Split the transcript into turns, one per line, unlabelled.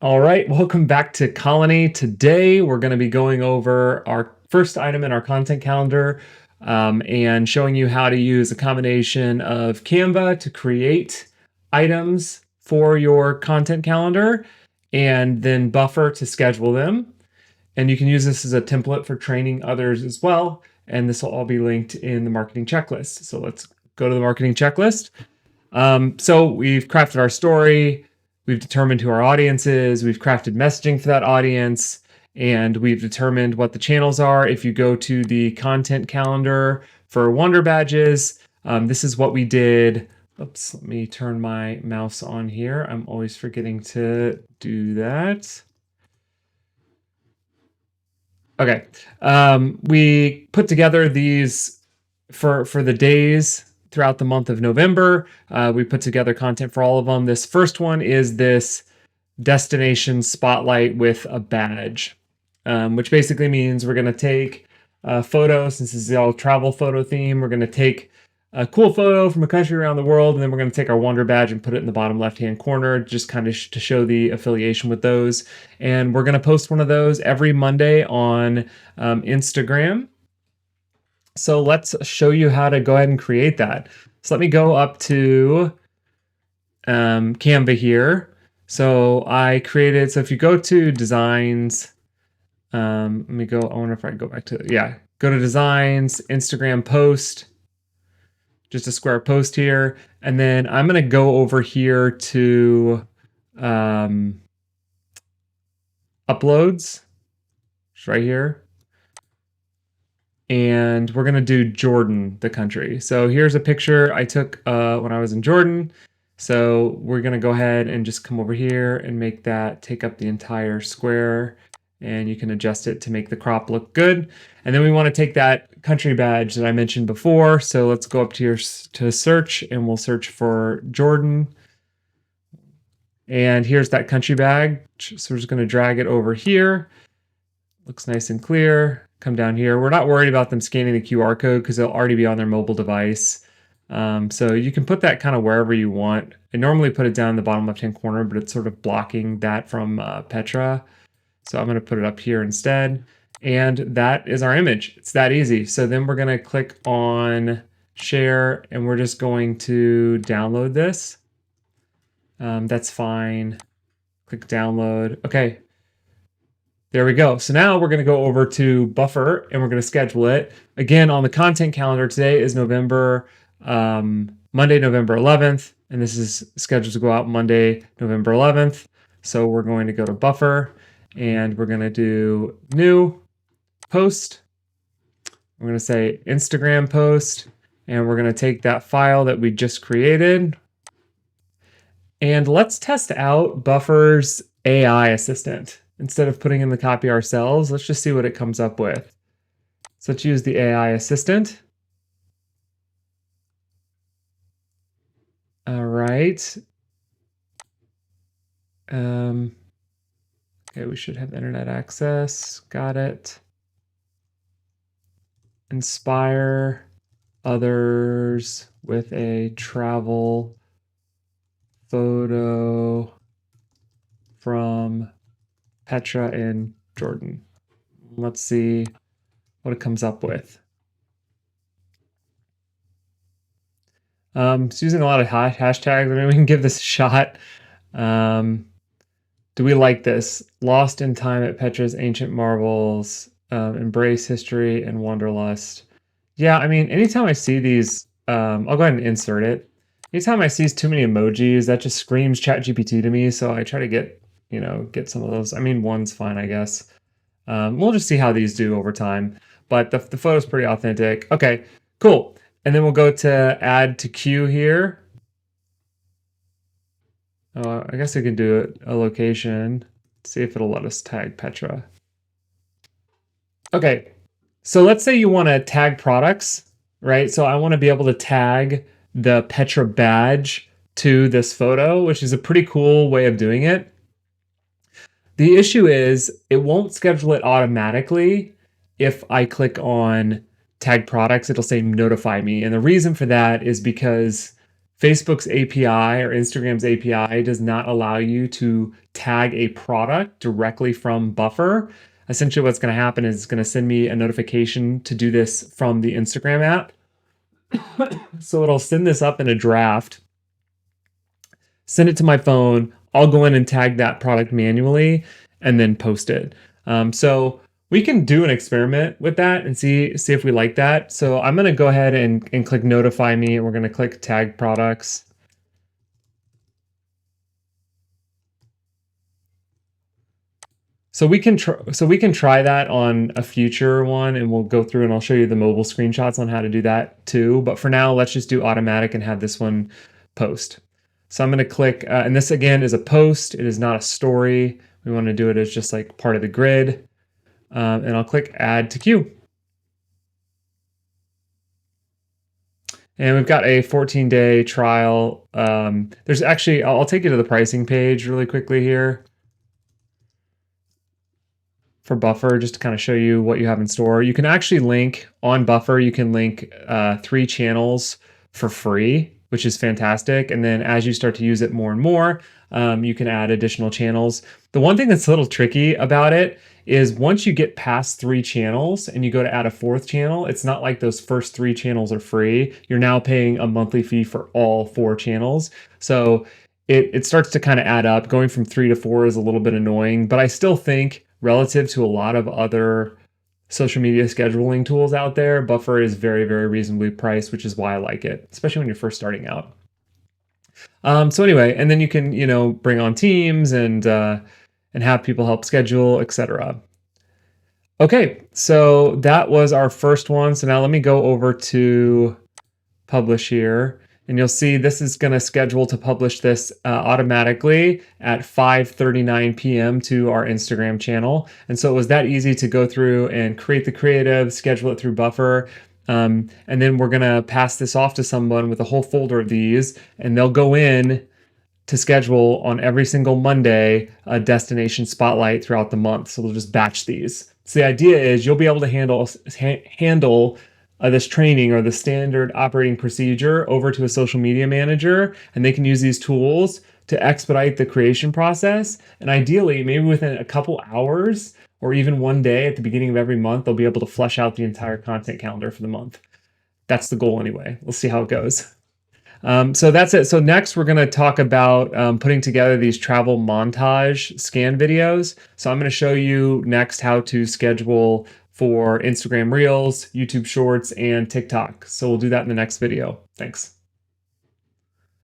All right, welcome back to Colony. Today we're going to be going over our first item in our content calendar and showing you how to use a combination of Canva to create items for your content calendar and then Buffer to schedule them. And you can use this as a template for training others as well. And this will all be linked in the marketing checklist. So let's go to the marketing checklist. So we've crafted our story. We've determined who our audience is. We've crafted messaging for that audience. And we've determined what the channels are. If you go to the content calendar for Wonder Badges, this is what we did. Oops, let me turn my mouse on here. I'm always forgetting to do that. Okay. We put together these for the days throughout the month of November. We put together content for all of them. This first one is this destination spotlight with a badge, which basically means we're going to take a photo. Since this is all travel photo theme, we're going to take a cool photo from a country around the world, and then we're going to take our Wonder Badge and put it in the bottom left-hand corner, just kind of to show the affiliation with those. And we're going to post one of those every Monday on Instagram. So let's show you how to go ahead and create that. So let me go up to Canva here. So I created, so if you go to designs, let me go, I wonder if I go back to, go to designs, Instagram post, just a square post here. And then I'm going to go over here to uploads, just right here. And we're going to do Jordan, the country. So here's a picture I took when I was in Jordan. So we're going to go ahead and just come over here and make that take up the entire square. And you can adjust it to make the crop look good. And then we want to take that country badge that I mentioned before. So let's go up to to search, and we'll search for Jordan. And here's that country badge. So we're just going to drag it over here. Looks nice and clear. Come down here. We're not worried about them scanning the QR code because it'll already be on their mobile device. So you can put that kind of wherever you want. I normally put it down in the bottom left-hand corner, but it's sort of blocking that from Petra. So I'm going to put it up here instead. And that is our image. It's that easy. So then we're going to click on share, and we're just going to download this. That's fine. Click download. Okay. There we go. So now we're going to go over to Buffer, and we're going to schedule it. Again, on the content calendar, today is Monday, November 11th, and this is scheduled to go out Monday, November 11th. So we're going to go to Buffer, and we're going to do new post. We're going to say Instagram post, and we're going to take that file that we just created. And let's test out Buffer's AI assistant. Instead of putting in the copy ourselves, let's just see what it comes up with. So let's use the AI assistant. All right. Okay, we should have internet access. Got it. Inspire others with a travel photo from Petra in Jordan. Let's see what it comes up with. It's using a lot of hashtags. I mean, we can give this a shot. Do we like this? Lost in time at Petra's ancient marvels. Embrace history and wanderlust. Yeah, I mean, anytime I see these, I'll go ahead and insert it. Anytime I see too many emojis, that just screams ChatGPT to me. So I try to get some of those. I mean, one's fine, I guess. We'll just see how these do over time. But the photo's pretty authentic. Okay, cool. And then we'll go to add to queue here. I guess I can do a location. See if it'll let us tag Petra. Okay, so let's say you want to tag products, right? So I want to be able to tag the Petra badge to this photo, which is a pretty cool way of doing it. The issue is it won't schedule it automatically. If I click on tag products, it'll say notify me. And the reason for that is because Facebook's API or Instagram's API does not allow you to tag a product directly from Buffer. Essentially, what's going to happen is it's going to send me a notification to do this from the Instagram app. So it'll send this up in a draft, send it to my phone. I'll go in and tag that product manually and then post it. So we can do an experiment with that and see if we like that. So I'm going to go ahead and click notify me, and we're going to click tag products. So we can try that on a future one, and we'll go through and I'll show you the mobile screenshots on how to do that too. But for now, let's just do automatic and have this one post. So I'm going to click, and this again is a post. It is not a story. We want to do it as just like part of the grid. And I'll click add to queue. And we've got a 14-day trial. There's actually, I'll take you to the pricing page really quickly here for Buffer, just to kind of show you what you have in store. You can actually link on Buffer, you can link 3 channels for free, which is fantastic. And then as you start to use it more and more, you can add additional channels. The one thing that's a little tricky about it is once you get past 3 channels and you go to add a 4th channel, it's not like those first 3 channels are free. You're now paying a monthly fee for all 4 channels. So it starts to kind of add up. Going from 3 to 4 is a little bit annoying, but I still think relative to a lot of other social media scheduling tools out there, Buffer is very, very reasonably priced, which is why I like it, especially when you're first starting out. So anyway, and then you can, bring on teams and have people help schedule, etc. Okay, so that was our first one. So now let me go over to publish here. And you'll see this is going to schedule to publish this automatically at 5:39 p.m. to our Instagram channel. And so it was that easy to go through and create the creative, schedule it through Buffer. And then we're going to pass this off to someone with a whole folder of these, and they'll go in to schedule on every single Monday a destination spotlight throughout the month. So they'll just batch these. So the idea is you'll be able to handle this training or the standard operating procedure over to a social media manager, and they can use these tools to expedite the creation process. And ideally, maybe within a couple hours or even one day at the beginning of every month, they'll be able to flesh out the entire content calendar for the month. That's the goal anyway. We'll see how it goes. So that's it. So next we're going to talk about putting together these travel montage scan videos. So I'm going to show you next how to schedule for Instagram Reels, YouTube Shorts, and TikTok. So we'll do that in the next video. Thanks.